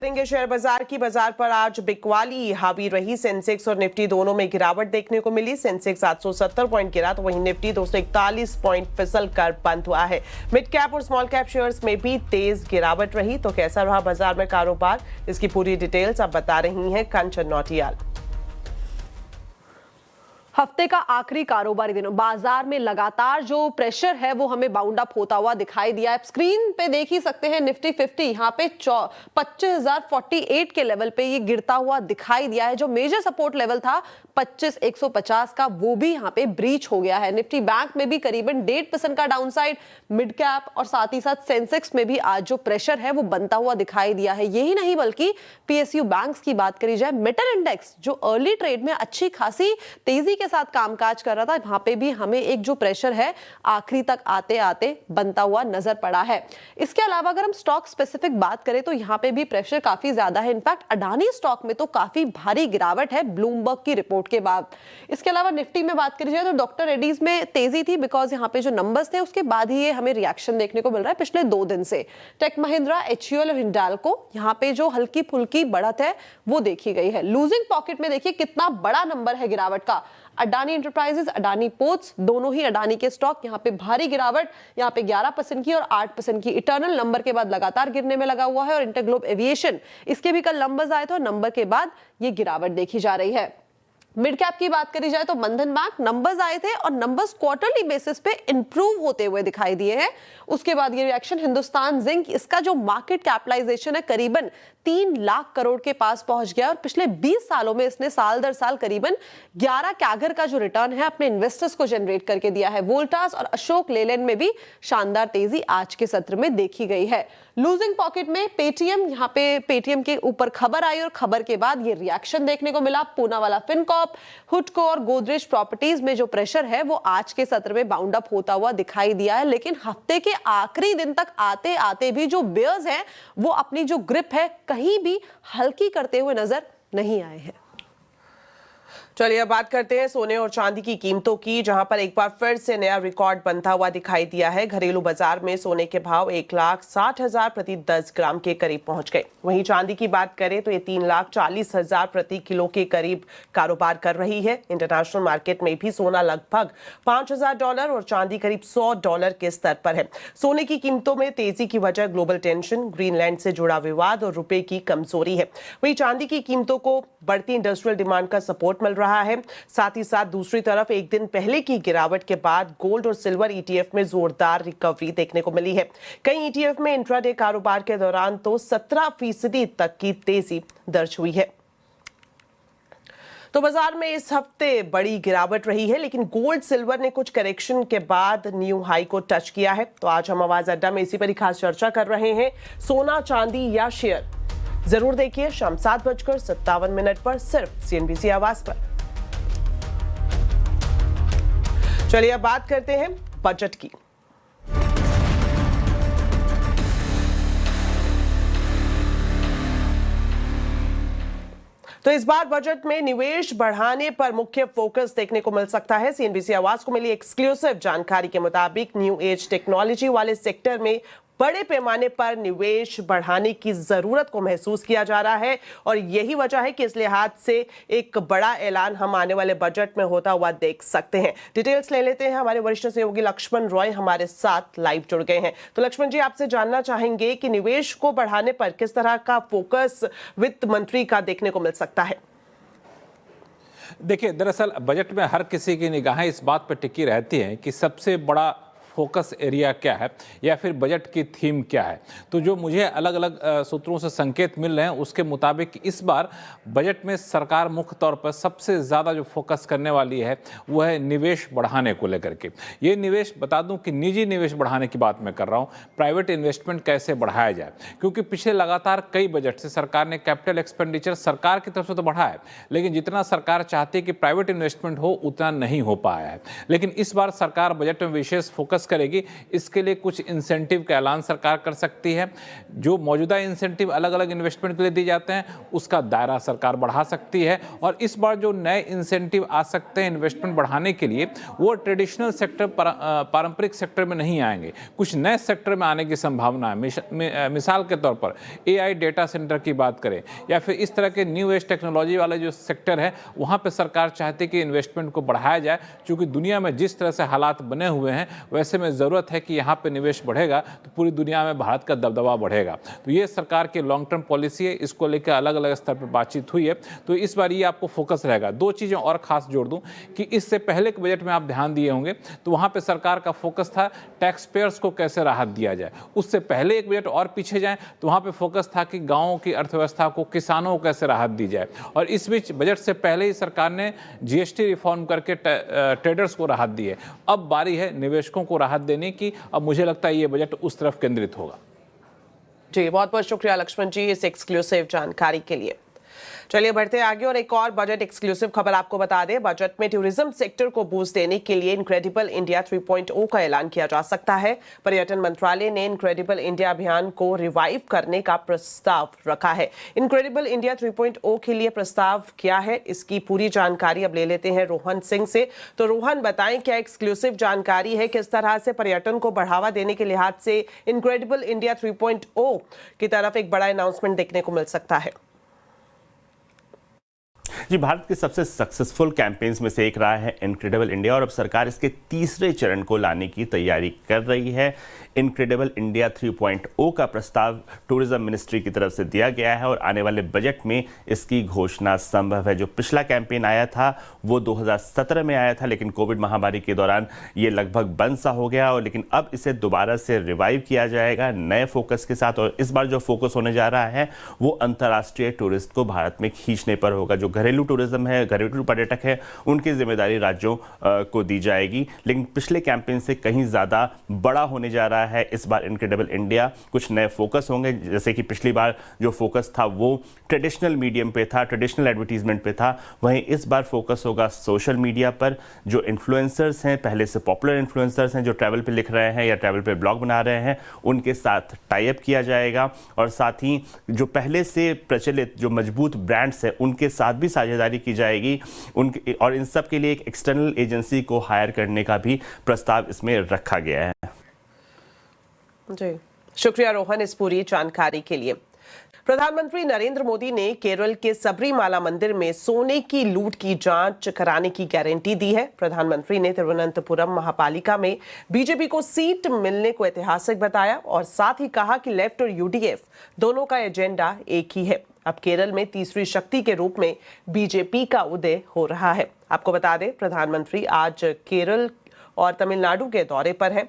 देंगे शेयर बाजार की। बाजार पर आज बिकवाली हावी रही। सेंसेक्स और निफ्टी दोनों में गिरावट देखने को मिली। सेंसेक्स 870 पॉइंट गिरा तो वहीं निफ्टी 241 पॉइंट फिसल कर बंद हुआ है। मिड कैप और स्मॉल कैप शेयर्स में भी तेज गिरावट रही। तो कैसा रहा बाजार में कारोबार, इसकी पूरी डिटेल्स अब बता रही हैं कंचन नौटियाल। हफ्ते का आखिरी कारोबारी दिन, बाजार में लगातार जो प्रेशर है वो हमें बाउंड अप होता हुआ दिखाई दिया है। स्क्रीन पे देख ही सकते हैं निफ्टी 50 यहाँ पे 25,048 के लेवल पे ये गिरता हुआ दिखाई दिया है। जो मेजर सपोर्ट लेवल था 25,150 का, वो भी यहाँ पे ब्रीच हो गया है। निफ्टी बैंक में भी करीबन 1.5% का डाउनसाइड, मिड कैप और साथ ही साथ सेंसेक्स में भी आज जो प्रेशर है वो बनता हुआ दिखाई दिया है। यही नहीं बल्कि पीएसयू बैंक्स की बात करी जाए, मेटल इंडेक्स जो अर्ली ट्रेड में अच्छी खासी तेजी के साथ कामकाज कर रहा था, वहां पे भी हमें एक जो प्रेशर है आखिरी तक आते आते बनता हुआ नजर पड़ा है। इसके अलावा अगर हम स्टॉक स्पेसिफिक बात करें तो यहां पे भी प्रेशर काफी ज्यादा है। इनफैक्ट अडानी स्टॉक में तो काफी भारी गिरावट है ब्लूमबर्ग की रिपोर्ट के बाद। इसके अलावा निफ्टी में बात करी जाए तो डॉक्टर रेड्डीज में तेजी थी, बिकॉज यहाँ पे जो नंबर्स थे उसके बाद ही ये हमें रिएक्शन देखने को मिल रहा है पिछले 2 दिन से। टेक महिंद्रा, एचयूएल और हिंडाल्को यहाँ पे जो हल्की फुल्की बढ़त है वो देखी गई है। लूजिंग पॉकेट में देखिए कितना बड़ा नंबर है गिरावट का। अडानी एंटरप्राइजेस, अडानी पोर्ट्स, दोनों ही अडानी के स्टॉक यहाँ पे भारी गिरावट, यहाँ पे 11% की और 8% की इटर्नल नंबर के बाद लगातार गिरने में लगा हुआ है। और इंटरग्लोब एविएशन, इसके भी कल नंबर्स आए थे और नंबर के बाद ये गिरावट देखी जा रही है। मिड कैप की बात करी जाए तो बंधन बैंक, नंबर्स आए थे और नंबर्स क्वार्टरली बेसिस पे इंप्रूव होते हुए दिखाई दिए हैं। उसके बाद ये रिएक्शन हिंदुस्तान जिंक, इसका जो मार्केट कैपिटलाइजेशन है करीबन 3 लाख करोड़ के पास पहुंच गया और पिछले 20 सालों में इसने साल दर साल करीबन 11 कैगर का जो रिटर्न है अपने इन्वेस्टर्स को जनरेट करके दिया है। वोल्टास और अशोक लेलैंड में भी शानदार तेजी आज के सत्र में देखी गई है। लूजिंग पॉकेट में पेटीएम, यहाँ पे पेटीएम के ऊपर खबर आई और खबर के बाद ये रिएक्शन देखने को मिला। पूनावाला फिनकॉर्प, हुडको और गोदरेज प्रॉपर्टीज में जो प्रेशर है वो आज के सत्र में बाउंड अप होता हुआ दिखाई दिया है। लेकिन हफ्ते के आखिरी दिन तक आते आते भी जो बेयर्स हैं वो अपनी जो ग्रिप है कहीं भी हल्की करते हुए नजर नहीं आए हैं। चलिए अब बात करते हैं सोने और चांदी की कीमतों की, जहां पर एक बार फिर से नया रिकॉर्ड बनता हुआ दिखाई दिया है। घरेलू बाजार में सोने के भाव 1,60,000 प्रति 10 ग्राम के करीब पहुंच गए। वहीं चांदी की बात करें तो ये 3,40,000 प्रति किलो के करीब कारोबार कर रही है। इंटरनेशनल मार्केट में भी सोना लगभग $5,000 और चांदी करीब $100 के स्तर पर है। सोने की कीमतों में तेजी की वजह ग्लोबल टेंशन, ग्रीनलैंड से जुड़ा विवाद और रुपए की कमजोरी है। वहीं चांदी की कीमतों को बढ़ती इंडस्ट्रियल डिमांड का सपोर्ट मिल रहा है। साथ ही साथ दूसरी तरफ एक दिन पहले की गिरावट के बाद गोल्ड और सिल्वर ईटीएफ में जोरदार रिकवरी देखने को मिली है। कई ईटीएफ में इंट्राडे कारोबार के दौरान तो 17% तक की तेजी दर्ज हुई है। तो बाजार में इस हफ्ते बड़ी गिरावट रही है, लेकिन गोल्ड सिल्वर ने कुछ करेक्शन के बाद न्यू हाई को टच किया है। तो आज हम आवाज अड्डा में इसी पर ही खास चर्चा कर रहे हैं, सोना, चांदी या शेयर। जरूर देखिए शाम 7:57 पर सिर्फ सीएनबीसी आवाज पर। चलिए अब बात करते हैं बजट की। तो इस बार बजट में निवेश बढ़ाने पर मुख्य फोकस देखने को मिल सकता है। सीएनबीसी आवाज को मिली एक्सक्लूसिव जानकारी के मुताबिक न्यू एज टेक्नोलॉजी वाले सेक्टर में बड़े पैमाने पर निवेश बढ़ाने की जरूरत को महसूस किया जा रहा है और यही वजह है कि इस लिहाज से एक बड़ा ऐलान हम आने वाले बजट में होता हुआ देख सकते हैं। डिटेल्स ले लेते हैं। हमारे वरिष्ठ सहयोगी लक्ष्मण रॉय हमारे साथ लाइव जुड़ गए हैं। तो लक्ष्मण जी, आपसे जानना चाहेंगे कि निवेश को बढ़ाने पर किस तरह का फोकस वित्त मंत्री का देखने को मिल सकता है। देखिए, दरअसल बजट में हर किसी की निगाहें इस बात पर टिकी रहती हैं कि सबसे बड़ा फोकस एरिया क्या है या फिर बजट की थीम क्या है। तो जो मुझे अलग अलग सूत्रों से संकेत मिल रहे हैं उसके मुताबिक इस बार बजट में सरकार मुख्य तौर पर सबसे ज़्यादा जो फोकस करने वाली है वह है निवेश बढ़ाने को लेकर के। ये निवेश, बता दूं कि निजी निवेश बढ़ाने की बात मैं कर रहा हूँ, प्राइवेट इन्वेस्टमेंट कैसे बढ़ाया जाए। क्योंकि पिछले लगातार कई बजट से सरकार ने कैपिटल एक्सपेंडिचर सरकार की तरफ से तो बढ़ा है, लेकिन जितना सरकार चाहती है कि प्राइवेट इन्वेस्टमेंट हो उतना नहीं हो पाया है। लेकिन इस बार सरकार बजट में विशेष फोकस फोकस करेगी, इसके लिए कुछ इंसेंटिव का ऐलान सरकार कर सकती है। जो मौजूदा इंसेंटिव अलग अलग इन्वेस्टमेंट के लिए दिए जाते हैं उसका दायरा सरकार बढ़ा सकती है। और इस बार जो नए इंसेंटिव आ सकते हैं इन्वेस्टमेंट बढ़ाने के लिए, वो ट्रेडिशनल सेक्टर, पारंपरिक सेक्टर में नहीं आएंगे, कुछ नए सेक्टर में आने की संभावना है। मिसाल के तौर पर AI डेटा सेंटर की बात करें, या फिर इस तरह के न्यू एज टेक्नोलॉजी वाले जो सेक्टर है, वहाँ पे सरकार चाहती है कि इन्वेस्टमेंट को बढ़ाया जाए। क्योंकि दुनिया में जिस तरह से हालात बने हुए हैं, वैसे में ज़रूरत है कि यहाँ पे निवेश बढ़ेगा तो पूरी दुनिया में भारत का दबदबा बढ़ेगा। तो ये सरकार की लॉन्ग टर्म पॉलिसी है, इसको लेकर अलग अलग स्तर पर बातचीत हुई है। तो इस बार ये आपको फोकस रहेगा। दो चीज़ें और खास जोड़ दूं कि इससे पहले के बजट में आप ध्यान दिए होंगे तो वहाँ पे सरकार का फोकस था टैक्स पेयर्स को कैसे राहत दिया जाए। उससे पहले एक बजट और पीछे जाएं तो वहाँ पे फोकस था कि गाँवों की अर्थव्यवस्था को, किसानों को कैसे राहत दी जाए। और इस बीच बजट से पहले ही सरकार ने GST रिफॉर्म करके ट्रेडर्स को राहत दी है। अब बारी है निवेशकों को राहत देने की। अब मुझे लगता है ये बजट उस तरफ केंद्रित होगा। जी, बहुत बहुत शुक्रिया लक्ष्मण जी इस एक्सक्लूसिव जानकारी के लिए। चलिए बढ़ते आगे और एक और बजट एक्सक्लूसिव खबर आपको बता दें। बजट में टूरिज्म सेक्टर को बूस्ट देने के लिए इनक्रेडिबल इंडिया 3.0 का ऐलान किया जा सकता है। पर्यटन मंत्रालय ने इनक्रेडिबल इंडिया अभियान को रिवाइव करने का प्रस्ताव रखा है। इनक्रेडिबल इंडिया 3.0 के लिए प्रस्ताव क्या है, इसकी पूरी जानकारी अब ले लेते हैं रोहन सिंह से। तो रोहन, बताएं क्या एक्सक्लूसिव जानकारी है, किस तरह से पर्यटन को बढ़ावा देने के लिहाज से इनक्रेडिबल इंडिया 3.0 की तरफ एक बड़ा अनाउंसमेंट देखने को मिल सकता है। जी, भारत के सबसे सक्सेसफुल कैंपेन्स में से एक रहा है इनक्रेडिबल इंडिया और अब सरकार इसके तीसरे चरण को लाने की तैयारी कर रही है। इनक्रेडिबल इंडिया 3.0 का प्रस्ताव टूरिज्म मिनिस्ट्री की तरफ से दिया गया है और आने वाले बजट में इसकी घोषणा संभव है। जो पिछला कैंपेन आया था वो 2017 में आया था, लेकिन कोविड महामारी के दौरान ये लगभग बंद सा हो गया, और लेकिन अब इसे दोबारा से रिवाइव किया जाएगा नए फोकस के साथ। और इस बार जो फोकस होने जा रहा है वो अंतर्राष्ट्रीय टूरिस्ट को भारत में खींचने पर होगा। जो घरेलू टूरिज्म है, घरेलू पर्यटक है, उनकी जिम्मेदारी राज्यों को दी जाएगी। लेकिन पिछले कैंपेन से कहीं ज़्यादा बड़ा होने जा रहा है इस बार इनक्रेडिबल इंडिया। कुछ नए फोकस होंगे, जैसे कि पिछली बार जो फोकस था वो ट्रेडिशनल मीडियम पे था, ट्रेडिशनल एडवर्टीजमेंट पे था, वहीं इस बार फोकस होगा सोशल मीडिया पर। जो इन्फ्लुएंसर्स हैं, पहले से पॉपुलर इन्फ्लुएंसर्स हैं, जो ट्रैवल पे लिख रहे हैं या ट्रैवल पे ब्लॉग बना रहे हैं, उनके साथ टाई अप किया जाएगा। और साथ ही जो पहले से प्रचलित जो मजबूत ब्रांड्स हैं उनके साथ भी साझेदारी की जाएगी उनके, और इन सब के लिए एक एक्सटर्नल एजेंसी को हायर करने का भी प्रस्ताव इसमें रखा गया है। जी, शुक्रिया रोहन इस पूरी जानकारी के लिए। प्रधानमंत्री नरेंद्र मोदी ने केरल के सबरीमाला मंदिर में सोने की लूट की जांच कराने की गारंटी दी है। प्रधानमंत्री ने तिरुवनंतपुरम महापालिका में बीजेपी को सीट मिलने को ऐतिहासिक बताया और साथ ही कहा कि लेफ्ट और यूडीएफ दोनों का एजेंडा एक ही है। अब केरल में तीसरी शक्ति के रूप में बीजेपी का उदय हो रहा है। आपको बता दें, प्रधानमंत्री आज केरल और तमिलनाडु के दौरे पर हैं।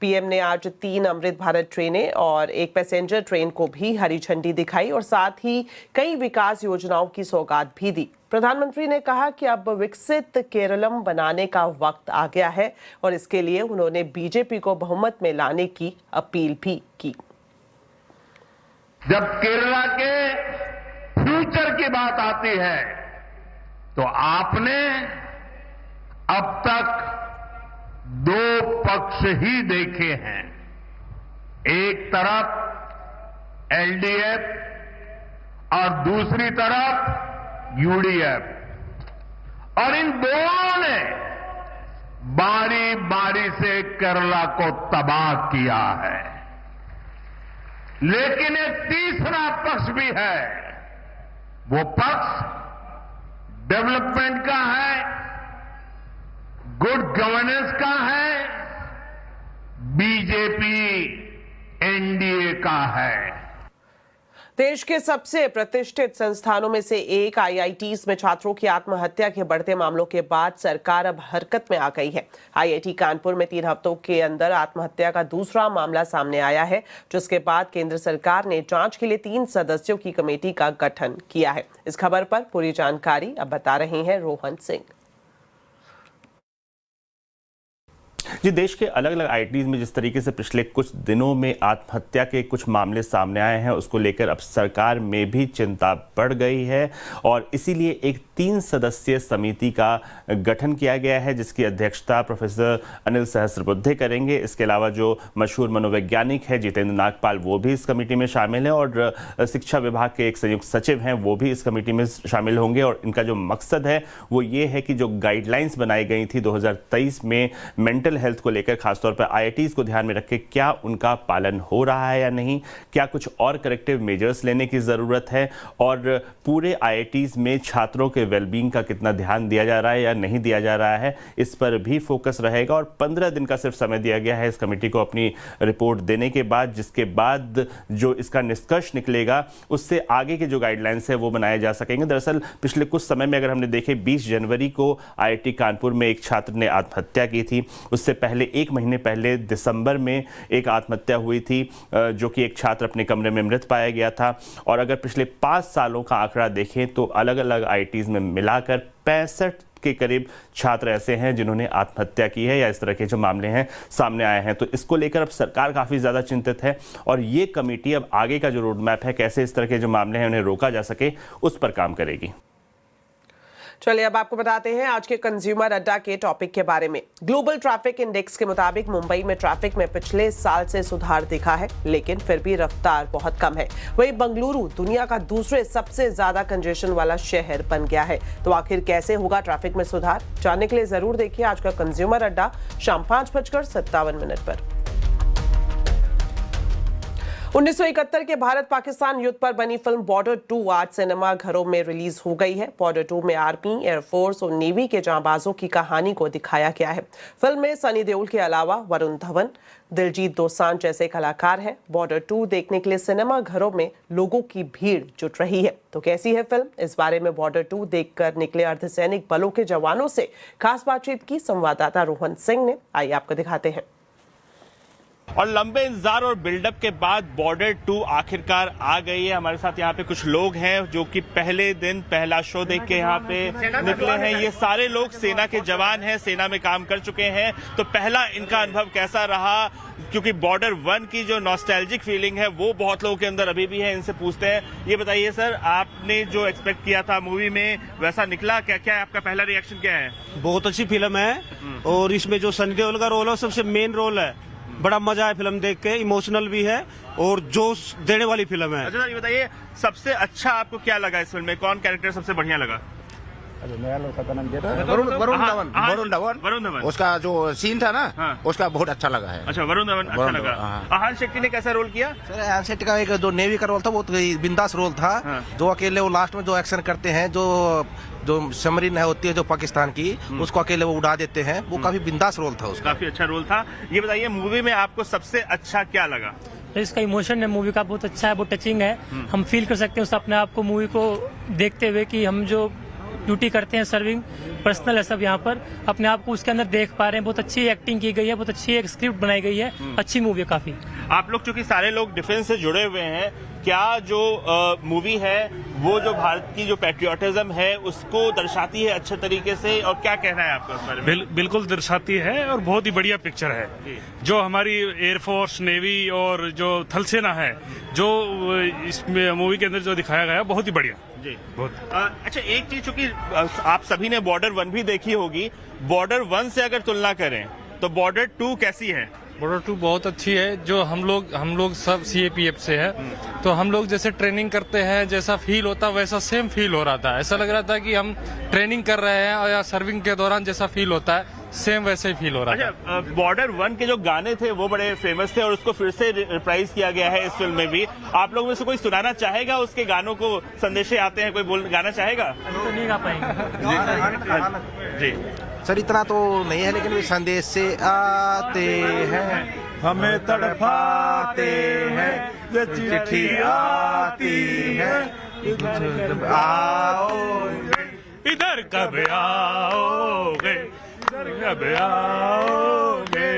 पीएम ने आज 3 अमृत भारत ट्रेनें और एक पैसेंजर ट्रेन को भी हरी झंडी दिखाई और साथ ही कई विकास योजनाओं की सौगात भी दी। प्रधानमंत्री ने कहा कि अब विकसित केरलम बनाने का वक्त आ गया है और इसके लिए उन्होंने बीजेपी को बहुमत में लाने की अपील भी की। जब केरला के फ्यूचर की बात आती है तो आपने अब तक 2 पक्ष ही देखे हैं। एक तरफ एलडीएफ और दूसरी तरफ यूडीएफ, और इन दोनों ने बारी बारी से केरला को तबाह किया है। लेकिन एक तीसरा पक्ष भी है, वो पक्ष डेवलपमेंट का है, गुड गवर्नेंस का है, बीजेपी एनडीए का है। देश के सबसे प्रतिष्ठित संस्थानों में से एक आईआईटीज में छात्रों की आत्महत्या के बढ़ते मामलों के बाद सरकार अब हरकत में आ गई है। आईआईटी कानपुर में 3 हफ्तों के अंदर आत्महत्या का दूसरा मामला सामने आया है, जिसके बाद केंद्र सरकार ने जांच के लिए 3 सदस्यों की कमेटी का गठन किया है। इस खबर पर पूरी जानकारी अब बता रहे हैं रोहन सिंह। जी, देश के अलग अलग आईआईटीज में जिस तरीके से पिछले कुछ दिनों में आत्महत्या के कुछ मामले सामने आए हैं, उसको लेकर अब सरकार में भी चिंता बढ़ गई है और इसीलिए एक 3 सदस्यीय समिति का गठन किया गया है, जिसकी अध्यक्षता प्रोफेसर अनिल सहस्रबुद्धे करेंगे। इसके अलावा जो मशहूर मनोवैज्ञानिक है जितेंद्र नागपाल, वो भी इस कमेटी में शामिल हैं और शिक्षा विभाग के एक संयुक्त सचिव हैं, वो भी इस कमेटी में शामिल होंगे। और इनका जो मकसद है वो ये है कि जो गाइडलाइंस बनाई गई थी 2023 में मेंटल हेल्थ को लेकर, खासतौर पर आईआईटीज को ध्यान में रख के, क्या उनका पालन हो रहा है या नहीं, क्या कुछ और करेक्टिव मेजर्स लेने की ज़रूरत है और पूरे आईआईटीज में छात्रों के वेलबींग का कितना ध्यान दिया जा रहा है या नहीं दिया जा रहा है, इस पर भी फोकस रहेगा। और 15 दिन का सिर्फ समय दिया गया है इस कमेटी को अपनी रिपोर्ट देने के बाद, जिसके बाद जो इसका निष्कर्ष निकलेगा उससे आगे के जो गाइडलाइंस है वो बनाए जा सकेंगे। दरअसल पिछले कुछ समय में अगर हमने देखे, 20 जनवरी को आईआईटी कानपुर में एक छात्र ने आत्महत्या की थी। उससे पहले 1 महीने पहले दिसंबर में एक आत्महत्या हुई थी, जो कि एक छात्र अपने कमरे में मृत पाया गया था। और अगर पिछले 5 सालों का आंकड़ा देखें तो अलग अलग आईआईटीज में मिलाकर 65 के करीब छात्र ऐसे हैं जिन्होंने आत्महत्या की है या इस तरह के जो मामले हैं सामने आए हैं। तो इसको लेकर अब सरकार काफ़ी ज़्यादा चिंतित है और ये कमेटी अब आगे का जो रोड मैप है, कैसे इस तरह के जो मामले हैं उन्हें रोका जा सके, उस पर काम करेगी। चलिए अब आपको बताते हैं आज के कंज्यूमर अड्डा के टॉपिक के बारे में। ग्लोबल ट्रैफिक इंडेक्स के मुताबिक मुंबई में ट्रैफिक में पिछले साल से सुधार दिखा है, लेकिन फिर भी रफ्तार बहुत कम है। वहीं बंगलुरु दुनिया का दूसरे सबसे ज्यादा कंजेशन वाला शहर बन गया है। तो आखिर कैसे होगा ट्रैफिक में सुधार, जानने के लिए जरूर देखिए आज का कंज्यूमर अड्डा शाम 5:57 पर। 1971 के भारत पाकिस्तान युद्ध पर बनी फिल्म बॉर्डर 2 आज सिनेमा घरों में रिलीज हो गई है। बॉर्डर 2 में आर्मी, एयरफोर्स और नेवी के जांबाजों की कहानी को दिखाया गया है। फिल्म में सनी देओल के अलावा वरुण धवन, दिलजीत दोसांझ जैसे कलाकार हैं। बॉर्डर 2 देखने के लिए सिनेमा घरों में लोगों की भीड़ जुट रही है। तो कैसी है फिल्म, इस बारे में बॉर्डर 2 देखकर निकले अर्धसैनिक बलों के जवानों से खास बातचीत की संवाददाता रोहन सिंह ने। आइए आपको दिखाते हैं। और लंबे इंतजार और बिल्डअप के बाद बॉर्डर 2 आखिरकार आ गई है। हमारे साथ यहाँ पे कुछ लोग हैं जो कि पहले दिन पहला शो देख के यहाँ पे निकले हैं। ये सारे लोग सेना के जवान हैं, सेना में काम कर चुके हैं। तो पहला इनका अनुभव कैसा रहा, क्योंकि बॉर्डर 1 की जो नॉस्टैल्जिक फीलिंग है वो बहुत लोगों के अंदर अभी भी है। इनसे पूछते हैं। ये बताइए सर, आपने जो एक्सपेक्ट किया था मूवी में वैसा निकला? क्या क्या आपका पहला रिएक्शन क्या है? बहुत अच्छी फिल्म है और इसमें जो सनी देओल का रोल है सबसे मेन रोल है। बड़ा मजा है फिल्म देख के, इमोशनल भी है और जोश देने वाली फिल्म है। अच्छा, ये बताइए सबसे अच्छा आपको क्या लगा इस फिल्म में, कौन कैरेक्टर सबसे बढ़िया लगा? वरुण धवन उसका जो सीन था ना, उसका बहुत अच्छा लगा है। अच्छा, वरुण धवन अच्छा लगा। आहान शेट्टी ने कैसा रोल किया? सर आहान शेट्टी का एक जो नेवी का रोल था वो बिंदास रोल था। जो अकेले वो लास्ट में जो एक्शन करते हैं, जो सबमरीन है होती है जो पाकिस्तान की, उसको अकेले वो उड़ा देते हैं, वो काफी बिंदास रोल था उसका। काफी अच्छा रोल था। ये बताइए मूवी में आपको सबसे अच्छा क्या लगा? तो इसका इमोशन है मूवी का बहुत अच्छा है, बहुत टचिंग है। हम फील कर सकते हैं उस अपने आप को मूवी को देखते हुए कि हम जो ड्यूटी करते हैं, सर्विंग पर्सनल है सब, यहाँ पर अपने आप को उसके अंदर देख पा रहे हैं। बहुत अच्छी एक्टिंग की गई है, बहुत अच्छी एक स्क्रिप्ट बनाई गई है, अच्छी मूवी है काफी। आप लोग चूंकि सारे लोग डिफेंस से जुड़े हुए हैं, क्या जो मूवी है वो जो भारत की जो पैट्रियोटिज्म है उसको दर्शाती है अच्छे तरीके से, और क्या कहना है आपका इस बारे में? बिल्कुल दर्शाती है और बहुत ही बढ़िया पिक्चर है। जो हमारी एयरफोर्स, नेवी और जो थल सेना है, जो इस मूवी के अंदर जो दिखाया गया बहुत ही बढ़िया जी। बहुत अच्छा, एक चीज चूंकि आप सभी ने बॉर्डर 1 भी देखी होगी, बॉर्डर 1 से अगर तुलना करें तो बॉर्डर 2 कैसी है? बॉर्डर 2 बहुत अच्छी है। जो हम लोग सब CAPF से है, तो हम लोग जैसे ट्रेनिंग करते हैं, जैसा फील होता वैसा सेम फील हो रहा था। ऐसा लग रहा था कि हम ट्रेनिंग कर रहे हैं, और या सर्विंग के दौरान जैसा फील होता है सेम वैसे ही फील हो रहा था। बॉर्डर 1 के जो गाने थे वो बड़े फेमस थे और उसको फिर से रिप्राइज किया गया है इस फिल्म में भी। आप लोगों में से कोई सुनाना चाहेगा उसके गानों को? संदेशे आते हैं, कोई गाना चाहेगा? तो नहीं गा पाएंगे जी सर, इतना तो नहीं है, लेकिन वे संदेश से आते हैं, हमें तड़पाते हैं, ये चिट्ठी आती है, आओगे इधर कब आओगे, इधर कब आओगे।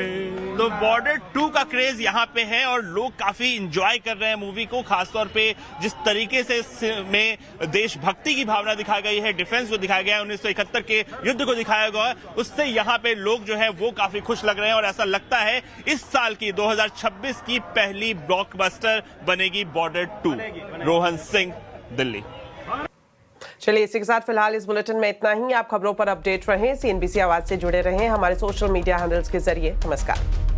तो बॉर्डर 2 का क्रेज यहाँ पे है और लोग काफी इंजॉय कर रहे हैं मूवी को, खासतौर पे जिस तरीके से इसमें देशभक्ति की भावना दिखाई गई है, डिफेंस को दिखाया गया है, 1971 के युद्ध को दिखाया गया है, उससे यहाँ पे लोग जो है वो काफी खुश लग रहे हैं और ऐसा लगता है इस साल की 2026 की पहली ब्लॉकबस्टर बनेगी बॉर्डर 2। रोहन सिंह, दिल्ली। चलिए इसी के साथ फिलहाल इस बुलेटिन में इतना ही। आप खबरों पर अपडेट रहें, CNBC आवाज से जुड़े रहें हमारे सोशल मीडिया हैंडल्स के जरिए। नमस्कार।